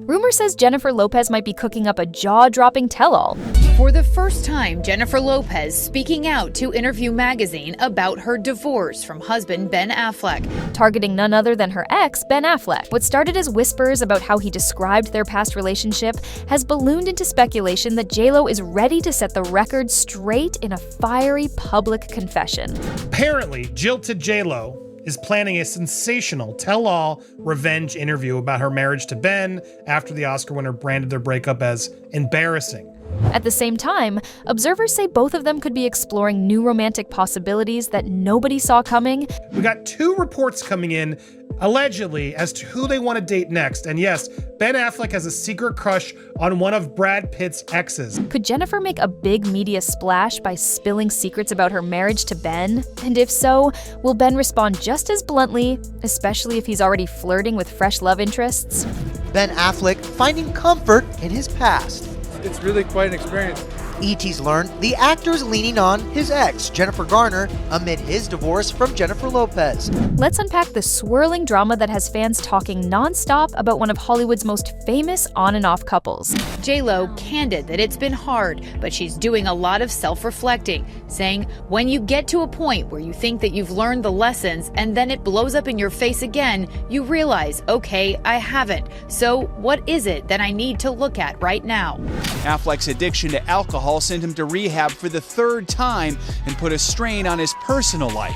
Rumor says Jennifer Lopez might be cooking up a jaw-dropping tell-all. For the first time, Jennifer Lopez speaking out to Interview magazine about her divorce from husband Ben Affleck. Targeting none other than her ex, Ben Affleck. What started as whispers about how he described their past relationship has ballooned into speculation that J.Lo is ready to set the record straight in a fiery public confession. Apparently, jilted J.Lo is planning a sensational tell-all revenge interview about her marriage to Ben after the Oscar winner branded their breakup as embarrassing. At the same time, observers say both of them could be exploring new romantic possibilities that nobody saw coming. We got 2 reports coming in, allegedly, as to who they want to date next. And yes, Ben Affleck has a secret crush on one of Brad Pitt's exes. Could Jennifer make a big media splash by spilling secrets about her marriage to Ben? And if so, will Ben respond just as bluntly, especially if he's already flirting with fresh love interests? Ben Affleck finding comfort in his past. It's really quite an experience. ET's learned the actor's leaning on his ex, Jennifer Garner, amid his divorce from Jennifer Lopez. Let's unpack the swirling drama that has fans talking nonstop about one of Hollywood's most famous on and off couples. J.Lo candid that it's been hard, but she's doing a lot of self-reflecting, saying, when you get to a point where you think that you've learned the lessons and then it blows up in your face again, you realize, okay, I haven't. So what is it that I need to look at right now? Affleck's addiction to alcohol sent him to rehab for the 3rd time and put a strain on his personal life.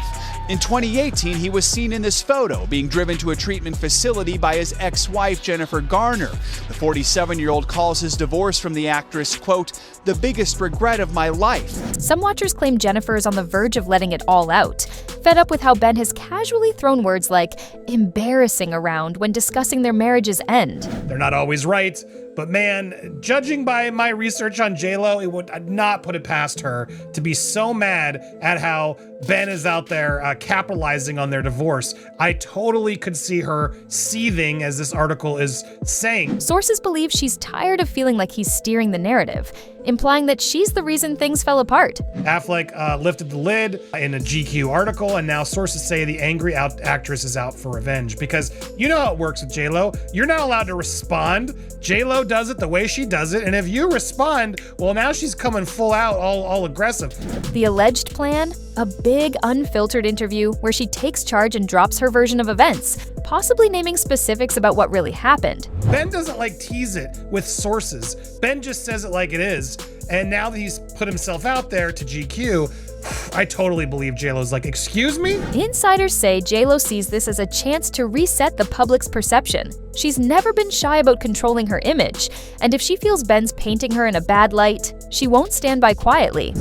In 2018, he was seen in this photo being driven to a treatment facility by his ex-wife, Jennifer Garner. The 47-year-old calls his divorce from the actress, quote, the biggest regret of my life. Some watchers claim Jennifer is on the verge of letting it all out, fed up with how Ben has casually thrown words like embarrassing around when discussing their marriage's end. They're not always right, but man, judging by my research on J.Lo, it would not put it past her to be so mad at how Ben is out there capitalizing on their divorce. I totally could see her seething, as this article is saying. Sources believe she's tired of feeling like he's steering the narrative, implying that she's the reason things fell apart. Affleck lifted the lid in a GQ article, and now sources say the angry actress is out for revenge, because you know how it works with J.Lo. You're not allowed to respond. J.Lo does it the way she does it, and if you respond, well, now she's coming full out, all aggressive. The alleged plan? A big, unfiltered interview where she takes charge and drops her version of events, possibly naming specifics about what really happened. Ben doesn't tease it with sources. Ben just says it like it is, and now that he's put himself out there to GQ, I totally believe J.Lo's excuse me? Insiders say J.Lo sees this as a chance to reset the public's perception. She's never been shy about controlling her image, and if she feels Ben's painting her in a bad light, she won't stand by quietly.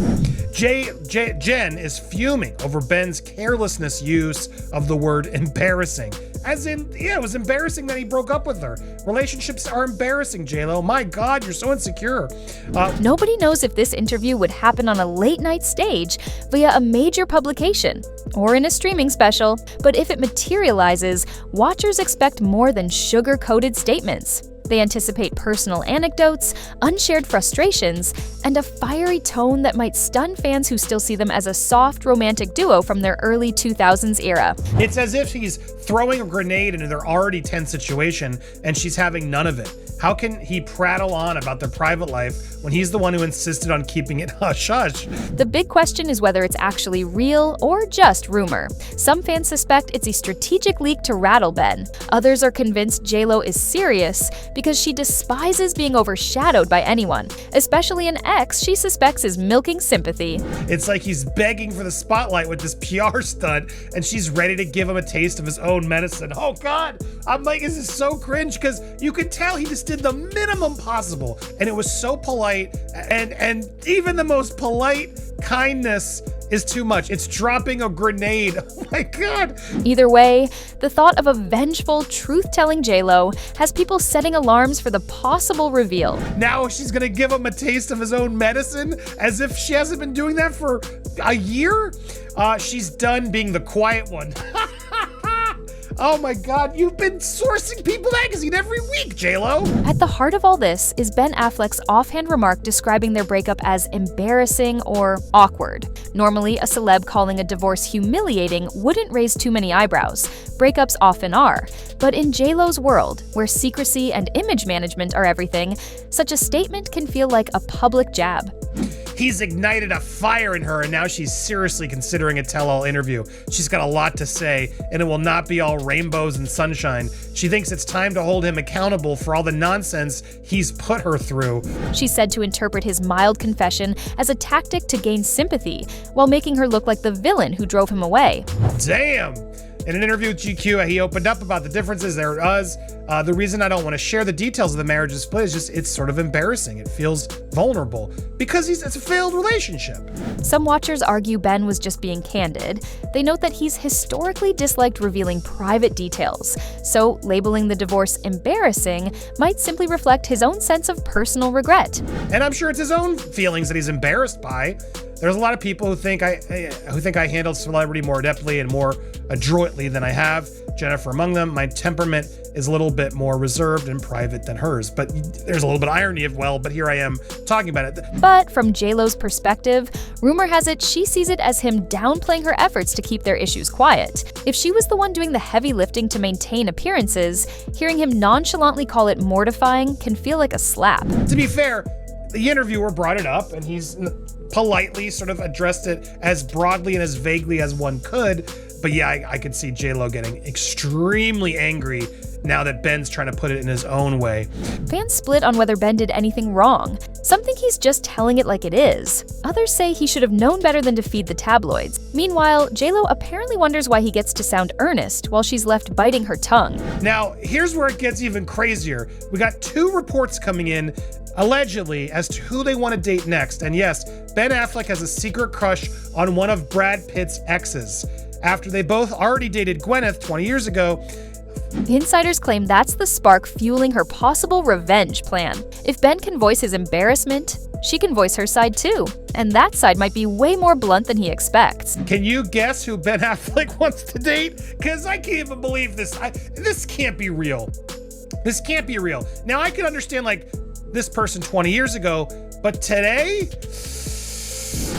Jen is fuming over Ben's carelessness use of the word embarrassing. As in, yeah, it was embarrassing that he broke up with her. Relationships are embarrassing, J.Lo. My God, you're so insecure. Nobody knows if this interview would happen on a late-night stage via a major publication or in a streaming special, but if it materializes, watchers expect more than sugar-coated statements. They anticipate personal anecdotes, unshared frustrations, and a fiery tone that might stun fans who still see them as a soft romantic duo from their early 2000s era. It's as if he's throwing a grenade into their already tense situation and she's having none of it. How can he prattle on about their private life when he's the one who insisted on keeping it hush-hush? The big question is whether it's actually real or just rumor. Some fans suspect it's a strategic leak to rattle Ben. Others are convinced J.Lo is serious because she despises being overshadowed by anyone, especially an ex she suspects is milking sympathy. It's like he's begging for the spotlight with this PR stunt, and she's ready to give him a taste of his own medicine. Oh God, I'm this is so cringe, because you could tell he just did the minimum possible, and it was so polite, and even the most polite kindness is too much. It's dropping a grenade. Oh my God. Either way, the thought of a vengeful, truth-telling J.Lo has people setting alarms for the possible reveal. Now she's gonna give him a taste of his own medicine, as if she hasn't been doing that for a year? She's done being the quiet one. Oh my God, you've been sourcing People magazine every week, J-Lo. At the heart of all this is Ben Affleck's offhand remark describing their breakup as embarrassing or awkward. Normally, a celeb calling a divorce humiliating wouldn't raise too many eyebrows. Breakups often are. But in J-Lo's world, where secrecy and image management are everything, such a statement can feel like a public jab. He's ignited a fire in her, and now she's seriously considering a tell-all interview. She's got a lot to say, and it will not be all rainbows and sunshine. She thinks it's time to hold him accountable for all the nonsense he's put her through. She's said to interpret his mild confession as a tactic to gain sympathy, while making her look like the villain who drove him away. Damn! In an interview with GQ, he opened up about the differences there was. The reason I don't want to share the details of the marriage's split is just it's sort of embarrassing. It feels vulnerable because it's a failed relationship. Some watchers argue Ben was just being candid. They note that he's historically disliked revealing private details, so labeling the divorce embarrassing might simply reflect his own sense of personal regret. And I'm sure it's his own feelings that he's embarrassed by. There's a lot of people who think I handled celebrity more adeptly and more adroitly than I have. Jennifer among them. My temperament is a little bit more reserved and private than hers. But there's a little bit of irony of, well, but here I am talking about it. But from J-Lo's perspective, rumor has it she sees it as him downplaying her efforts to keep their issues quiet. If she was the one doing the heavy lifting to maintain appearances, hearing him nonchalantly call it mortifying can feel like a slap. To be fair, the interviewer brought it up, and he's politely sort of addressed it as broadly and as vaguely as one could. But yeah, I could see J-Lo getting extremely angry now that Ben's trying to put it in his own way. Fans split on whether Ben did anything wrong. Some think he's just telling it like it is. Others say he should have known better than to feed the tabloids. Meanwhile, J-Lo apparently wonders why he gets to sound earnest while she's left biting her tongue. Now, here's where it gets even crazier. We got 2 reports coming in allegedly as to who they want to date next. And yes, Ben Affleck has a secret crush on one of Brad Pitt's exes. After they both already dated Gwyneth 20 years ago, insiders claim that's the spark fueling her possible revenge plan. If Ben can voice his embarrassment, she can voice her side too. And that side might be way more blunt than he expects. Can you guess who Ben Affleck wants to date? Because I can't even believe this. This can't be real. This can't be real. Now, I could understand, like, this person 20 years ago, but today?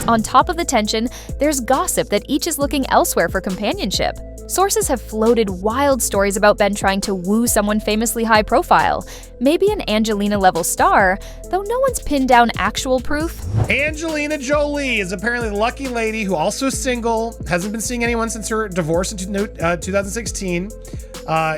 On top of the tension, there's gossip that each is looking elsewhere for companionship. Sources have floated wild stories about Ben trying to woo someone famously high profile, maybe an Angelina-level star, though no one's pinned down actual proof. Angelina Jolie is apparently the lucky lady who also is single, hasn't been seeing anyone since her divorce in 2016.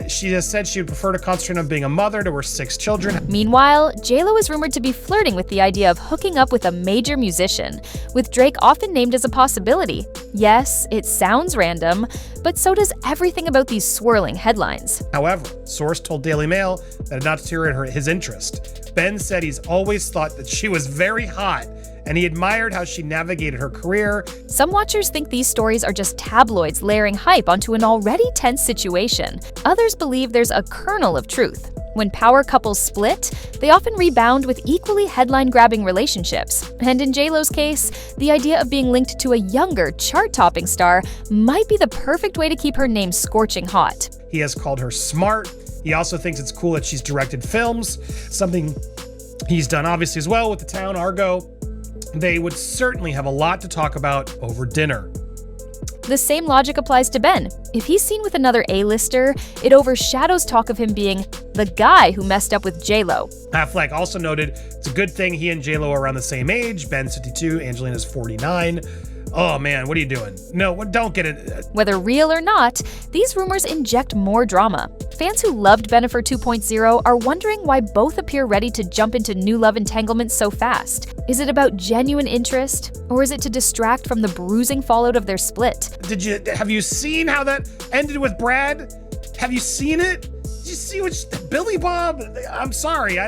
She has said she would prefer to concentrate on being a mother to her 6 children. Meanwhile, J-Lo is rumored to be flirting with the idea of hooking up with a major musician, with Drake often named as a possibility. Yes, it sounds random, but so does everything about these swirling headlines. However, source told Daily Mail that it did not deteriorate his interest. Ben said he's always thought that she was very hot, and he admired how she navigated her career. Some watchers think these stories are just tabloids layering hype onto an already tense situation. Others believe there's a kernel of truth. When power couples split, they often rebound with equally headline-grabbing relationships. And in J-Lo's case, the idea of being linked to a younger, chart-topping star might be the perfect way to keep her name scorching hot. He has called her smart. He also thinks it's cool that she's directed films, something he's done obviously as well with The Town, Argo. They would certainly have a lot to talk about over dinner. The same logic applies to Ben. If he's seen with another A-lister, it overshadows talk of him being the guy who messed up with J-Lo. Affleck also noted it's a good thing he and J-Lo are around the same age. Ben's 52, Angelina's 49. Oh man, what are you doing? No, don't get it. Whether real or not, these rumors inject more drama. Fans who loved Bennifer 2.0 are wondering why both appear ready to jump into new love entanglements so fast. Is it about genuine interest, or is it to distract from the bruising fallout of their split? Have you seen how that ended with Brad? Have you seen it? Did you see Billy Bob? I'm sorry,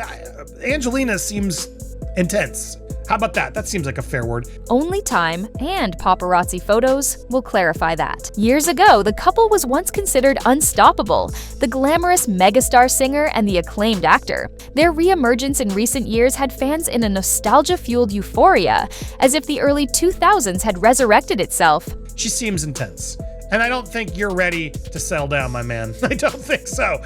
Angelina seems intense. How about that? That seems like a fair word. Only time and paparazzi photos will clarify that. Years ago, the couple was once considered unstoppable, the glamorous megastar singer and the acclaimed actor. Their re-emergence in recent years had fans in a nostalgia-fueled euphoria, as if the early 2000s had resurrected itself. She seems intense. And I don't think you're ready to settle down, my man. I don't think so.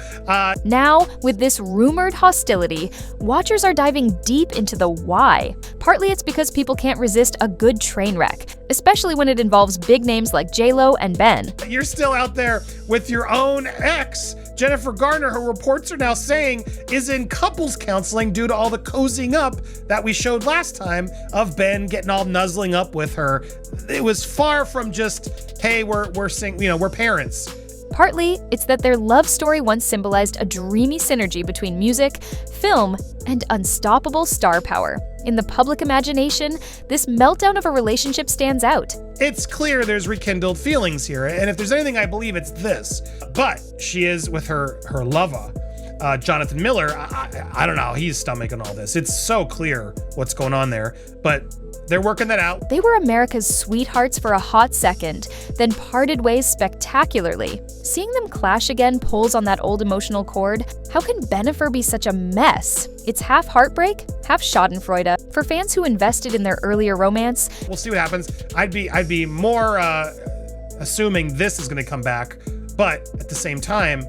Now, with this rumored hostility, watchers are diving deep into the why. Partly it's because people can't resist a good train wreck, especially when it involves big names like J-Lo and Ben. You're still out there with your own ex, Jennifer Garner, who reports are now saying is in couples counseling due to all the cozying up that we showed last time of Ben getting all nuzzling up with her. It was far from just, hey, we're parents. Partly, it's that their love story once symbolized a dreamy synergy between music, film, and unstoppable star power. In the public imagination, this meltdown of a relationship stands out. It's clear there's rekindled feelings here, and if there's anything I believe, it's this. But she is with her lover, Jonathan Miller. I don't know how he's stomaching all this. It's so clear what's going on there, but they're working that out. They were America's sweethearts for a hot second, then parted ways spectacularly. Seeing them clash again pulls on that old emotional cord. How can Bennifer be such a mess? It's half heartbreak, half schadenfreude. For fans who invested in their earlier romance, we'll see what happens. I'd be more assuming this is going to come back, but at the same time,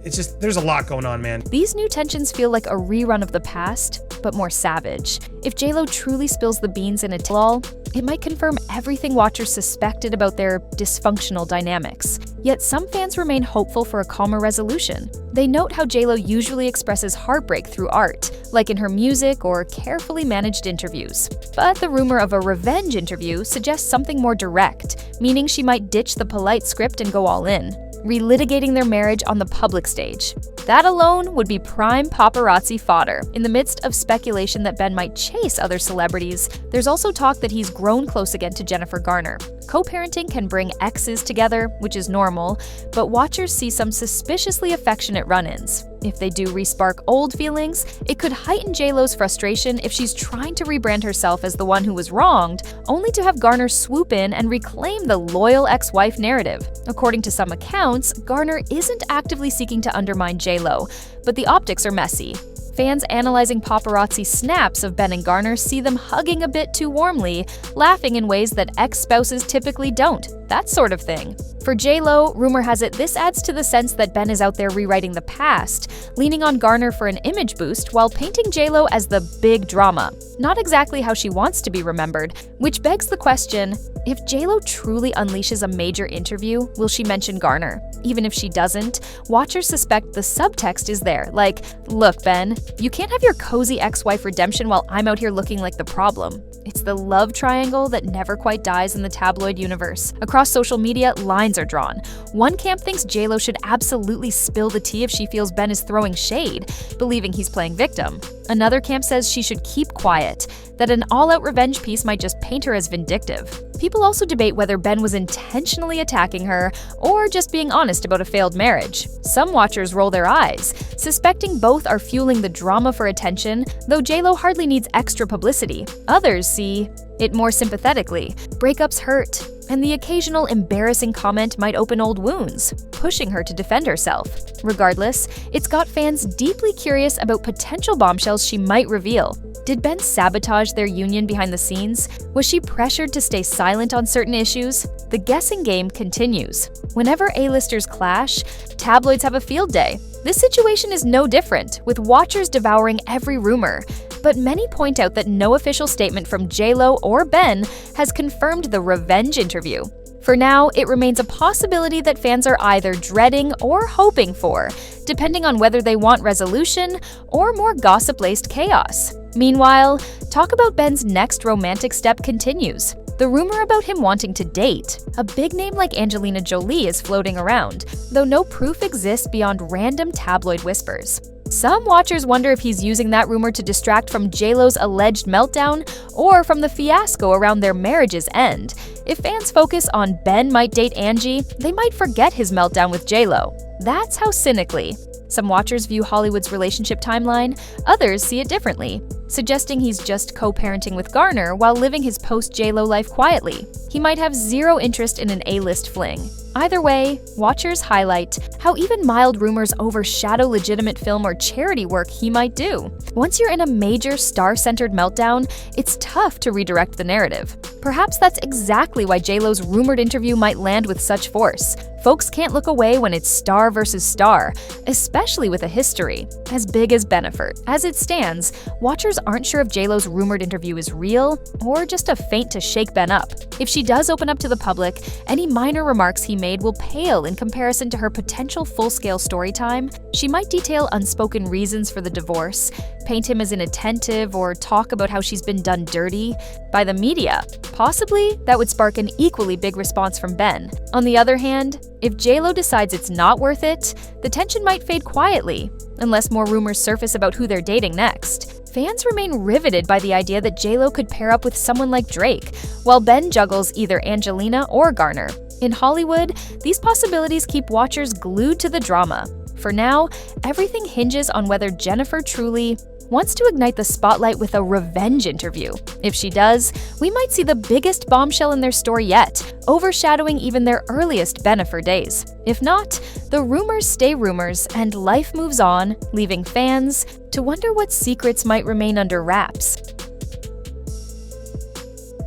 it's just, there's a lot going on, man. These new tensions feel like a rerun of the past, but more savage. If J-Lo truly spills the beans in a tell-all, it might confirm everything watchers suspected about their dysfunctional dynamics. Yet some fans remain hopeful for a calmer resolution. They note how J-Lo usually expresses heartbreak through art, like in her music or carefully managed interviews. But the rumor of a revenge interview suggests something more direct, meaning she might ditch the polite script and go all in, relitigating their marriage on the public stage. That alone would be prime paparazzi fodder. In the midst of speculation that Ben might chase other celebrities, there's also talk that he's grown close again to Jennifer Garner. Co-parenting can bring exes together, which is normal, but watchers see some suspiciously affectionate run-ins. If they do respark old feelings, it could heighten J-Lo's frustration if she's trying to rebrand herself as the one who was wronged, only to have Garner swoop in and reclaim the loyal ex-wife narrative. According to some accounts, Garner isn't actively seeking to undermine J-Lo, but the optics are messy. Fans analyzing paparazzi snaps of Ben and Garner see them hugging a bit too warmly, laughing in ways that ex-spouses typically don't, that sort of thing. For J-Lo, rumor has it this adds to the sense that Ben is out there rewriting the past, leaning on Garner for an image boost while painting J-Lo as the big drama. Not exactly how she wants to be remembered, which begs the question, if J-Lo truly unleashes a major interview, will she mention Garner? Even if she doesn't, watchers suspect the subtext is there, like, look, Ben, you can't have your cozy ex-wife redemption while I'm out here looking like the problem. It's the love triangle that never quite dies in the tabloid universe. Across social media, lines are drawn. One camp thinks J-Lo should absolutely spill the tea if she feels Ben is throwing shade, believing he's playing victim. Another camp says she should keep quiet, that an all-out revenge piece might just paint her as vindictive. People also debate whether Ben was intentionally attacking her or just being honest about a failed marriage. Some watchers roll their eyes, suspecting both are fueling the drama for attention, though J-Lo hardly needs extra publicity. Others see it more sympathetically. Breakups hurt, and the occasional embarrassing comment might open old wounds, pushing her to defend herself. Regardless, it's got fans deeply curious about potential bombshells she might reveal. Did Ben sabotage their union behind the scenes? Was she pressured to stay silent on certain issues? The guessing game continues. Whenever A-listers clash, tabloids have a field day. This situation is no different, with watchers devouring every rumor. But many point out that no official statement from J-Lo or Ben has confirmed the revenge interview. For now, it remains a possibility that fans are either dreading or hoping for, depending on whether they want resolution or more gossip-laced chaos. Meanwhile, talk about Ben's next romantic step continues. The rumor about him wanting to date. A big name like Angelina Jolie is floating around, though no proof exists beyond random tabloid whispers. Some watchers wonder if he's using that rumor to distract from J-Lo's alleged meltdown or from the fiasco around their marriage's end. If fans focus on Ben might date Angie, they might forget his meltdown with J-Lo. That's how cynically. Some watchers view Hollywood's relationship timeline, others see it differently, suggesting he's just co-parenting with Garner while living his post-J-Lo life quietly. He might have zero interest in an A-list fling. Either way, watchers highlight how even mild rumors overshadow legitimate film or charity work he might do. Once you're in a major star-centered meltdown, it's tough to redirect the narrative. Perhaps that's exactly why JLo's rumored interview might land with such force. Folks can't look away when it's star versus star, especially with a history as big as Bennifer. As it stands, watchers aren't sure if JLo's rumored interview is real or just a feint to shake Ben up. If she does open up to the public, any minor remarks he made will pale in comparison to her potential full-scale story time. She might detail unspoken reasons for the divorce, paint him as inattentive, or talk about how she's been done dirty by the media. Possibly, that would spark an equally big response from Ben. On the other hand, if JLo decides it's not worth it, the tension might fade quietly, unless more rumors surface about who they're dating next. Fans remain riveted by the idea that JLo could pair up with someone like Drake, while Ben juggles either Angelina or Garner. In Hollywood, these possibilities keep watchers glued to the drama. For now, everything hinges on whether Jennifer truly wants to ignite the spotlight with a revenge interview. If she does, we might see the biggest bombshell in their story yet, overshadowing even their earliest Bennifer days. If not, the rumors stay rumors and life moves on, leaving fans to wonder what secrets might remain under wraps.